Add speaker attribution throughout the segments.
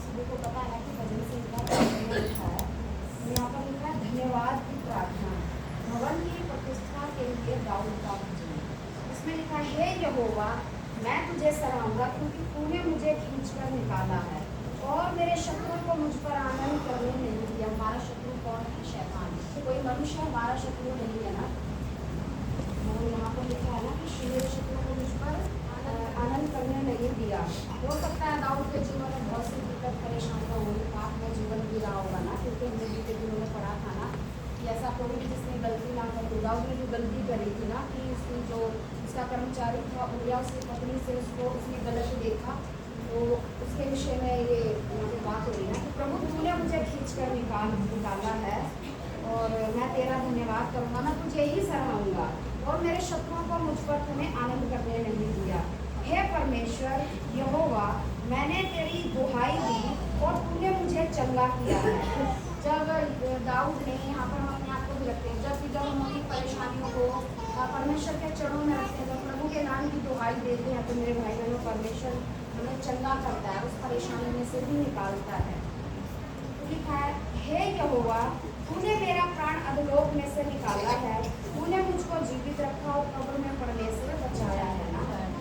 Speaker 1: सभी को पता है कि भजन संहिता में लिखा है, यहाँ पर लिखा है धन्यवाद की प्रार्थना, भवन की प्रतिष्ठा के लिए दाऊद का भजन। इसमें लिखा है, हे यहोवा मैं तुझे सराहूंगा क्योंकि तूने मुझे खींचकर निकाला है और मेरे शत्रुओं को मुझ पर आनंद करने नहीं दिया। हमारा शत्रु कौन है? शैतान। तो कोई मनुष्य हमारा शत्रु नहीं है ना। और यहाँ पर लिखा है ना कि मेरे शत्रुओं को मुझ पर आनंद करने नहीं दिया। हो सकता है दाऊद के जीवन में बहुत सी दिक्कत परेशानियाँ होगी, पाप में जीवन भी रहा होगा ना, क्योंकि हमने बीते दिनों में पढ़ा था ना कि ऐसा कोई भी जिसने गलती ना कर, दाऊद ने जो गलती करी थी ना कि उसकी जो उसका कर्मचारी था उरिया, उसकी पत्नी से उसको उसने गलत देखा, तो उसके विषय में ये यहाँ पे बात हो रही है कि प्रभु तूने मुझे खींच कर निकाला है और मैं तेरा धन्यवाद करूँगा, मैं तुझे ही सराहूँगा और मेरे शत्रुओं को मुझ पर तूने आनंद करने नहीं दिया। हे परमेश्वर यहोवा मैंने तेरी दुहाई दी और तूने मुझे चंगा किया है। जब दाऊद ने, यहाँ पर हम अपने आप को भी रखते हैं, जब हम अपनी परेशानियों को परमेश्वर के चरणों में रखते हैं, जब प्रभु के नाम की दुहाई देते हैं, तो मेरे भाई बहनों परमेश्वर हमें चंगा करता है, उस परेशानी में से भी निकालता है। तो लिखा है, हे यहोवा तूने मेरा प्राण अधोलोक में से निकाला है, तूने मुझको जीवित रखा और कब्र में पड़ने से बचाया है ना।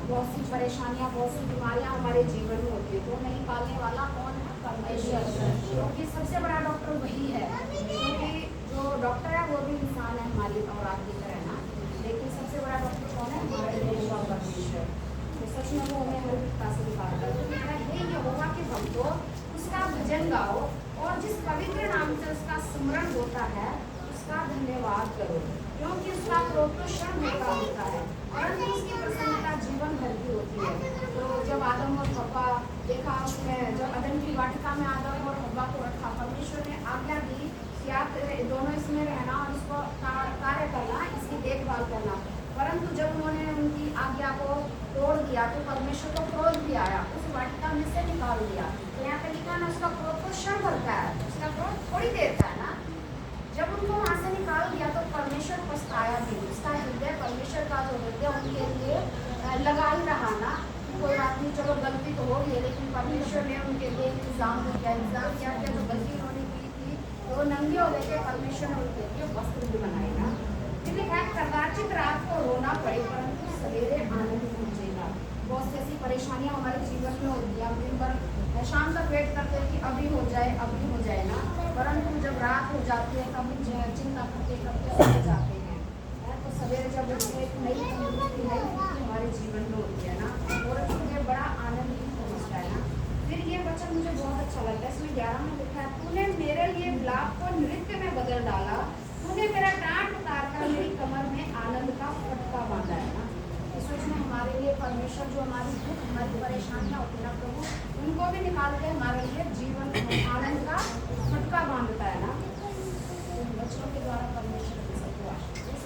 Speaker 1: बहुत सी परेशानियाँ, बहुत सी बीमारियाँ हमारे जीवन में होती है, तो नहीं पालने वाला कौन है? परमेश्वर। क्योंकि सबसे बड़ा डॉक्टर वही है, क्योंकि जो डॉक्टर है वो भी इंसान है हमारी और आपकी तरह ना, लेकिन सबसे बड़ा डॉक्टर कौन है? हमारे यहोवा परमेश्वर। तो सच में वो हमें हर विपदा से निकालता है। हे यहोवा के भक्तों उसका भजन गाओ और जिस पवित्र नाम से उसका स्मरण होता है उसका धन्यवाद करो, क्योंकि उसका क्रोध तो क्षण भर का होता है परंतु उसकी प्रसन्नता जीवन भर की होती है। तो जब आदम और हव्वा देखा, उसमें जब अदन की वाटिका में आदम और हव्वा को रखा, परमेश्वर ने आज्ञा दी कि आप दोनों इसमें रहना और इसको कार्य करना, इसकी देखभाल करना, परंतु जब उन्होंने उनकी आज्ञा को तोड़ दिया तो परमेश्वर को क्रोध भी आया, उस वाटिका में से निकाल दिया। तो यहाँ पे लिखा ना उसका क्रोध तो क्षण भर का है, उसका क्रोध थोड़ी देर का है ना। जब उनको वहाँ से निकाल दिया तो परमेश्वर पछताया भी, उसका हृदय, परमेश्वर का जो हृदय उनके लिए लगा ही रहा ना, कोई बात नहीं, चलो गलती तो हो गई, लेकिन परमेश्वर ने उनके लिए इंतजाम किया जो गलती उन्होंने की थी तो वो नंगे हो गए थे, परमेश्वर ने उनके लिए वस्त्र भी बनाए ना। कदाचित रात को रोना पड़े परंतु सवेरे आनंद पहुँचेगा। बहुत सी ऐसी परेशानियाँ हमारे जीवन में होती है, हम दिन भर शाम तक वेट करते हैं कि अभी हो जाए ना, परंतु जब रात हो जाती है तब चिंता करते करते सो जाते हैं। तो सवेरे जब उठते एक नई तंदुरुस्ती हमारे जीवन में होती है ना, और मुझे बड़ा आनंद भी पहुँचता है ना। फिर ये वचन मुझे बहुत अच्छा लगता है, इसमें 11 में लिखा है, तूने मेरे लिए विलाप को नृत्य में बदल डाला, तूने मेरा डांट उतार कर मेरी कमर में आनंद का फटका बांधा है ना। इसमें हमारे लिए परमेश्वर जो हमारी दुख, हमारी परेशानियाँ होती है ना, प्रभु उनको भी निकाल के हमारे लिए जीवन आनंद का फटका बांधता है ना। तो बच्चों के द्वारा परमेश्वर की सबको आशीष